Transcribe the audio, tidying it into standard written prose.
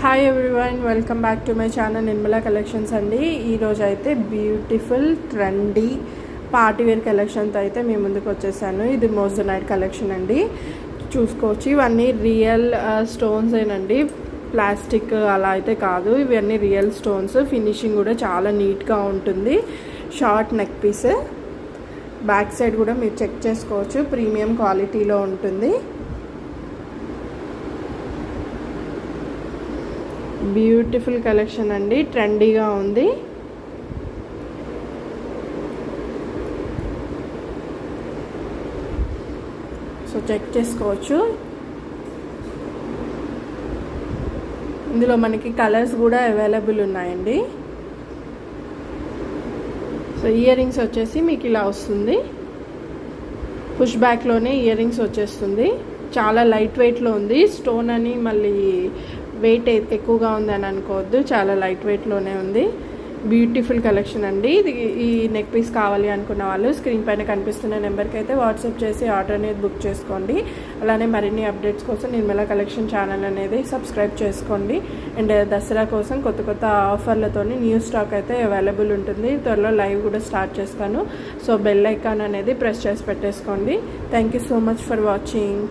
Hi everyone, welcome back to my channel Nirmala collections అండి. ఈరోజు అయితే బ్యూటిఫుల్ ట్రెండీ పార్టీవేర్ కలెక్షన్తో అయితే మీ ముందుకు వచ్చేసాను. ఇది మోజనైట్ కలెక్షన్ అండి. చూసుకోవచ్చు, ఇవన్నీ రియల్ స్టోన్స్ ఏనండి, ప్లాస్టిక్ అలా అయితే కాదు. ఇవన్నీ రియల్ స్టోన్స్. ఫినిషింగ్ కూడా చాలా నీట్గా ఉంటుంది. Short neck piece, back side కూడా మీరు చెక్ చేసుకోవచ్చు, ప్రీమియం క్వాలిటీలో ఉంటుంది. బ్యూటిఫుల్ కలెక్షన్ అండి, ట్రెండీగా ఉంది. సో చెక్ చేసుకోవచ్చు. ఇందులో మనకి కలర్స్ కూడా అవైలబుల్ ఉన్నాయండి. సో ఇయర్ రింగ్స్ వచ్చేసి మీకు ఇలా వస్తుంది. పుష్ బ్యాక్లోనే ఇయర్ రింగ్స్ వచ్చేస్తుంది. చాలా లైట్ వెయిట్లో ఉంది. స్టోన్ అని మళ్ళీ వెయిట్ ఎక్కువగా ఉంది అని అనుకోవద్దు, చాలా లైట్ వెయిట్లోనే ఉంది. బ్యూటిఫుల్ కలెక్షన్ అండి. ఈ నెక్ పీస్ కావాలి అనుకున్న వాళ్ళు స్క్రీన్ పైన కనిపిస్తున్న నెంబర్కి అయితే వాట్సాప్ చేసి ఆర్డర్ అనేది బుక్ చేసుకోండి. అలానే మరిన్ని అప్డేట్స్ కోసం నిర్మలా కలెక్షన్ ఛానల్ అనేది సబ్స్క్రైబ్ చేసుకోండి. అండ్ దసరా కోసం కొత్త కొత్త ఆఫర్లతో న్యూ స్టాక్ అయితే అవైలబుల్ ఉంటుంది. త్వరలో లైవ్ కూడా స్టార్ట్ చేస్తాను. సో బెల్ ఐకాన్ అనేది ప్రెస్ చేసి పెట్టేసుకోండి. Thank you so much for watching.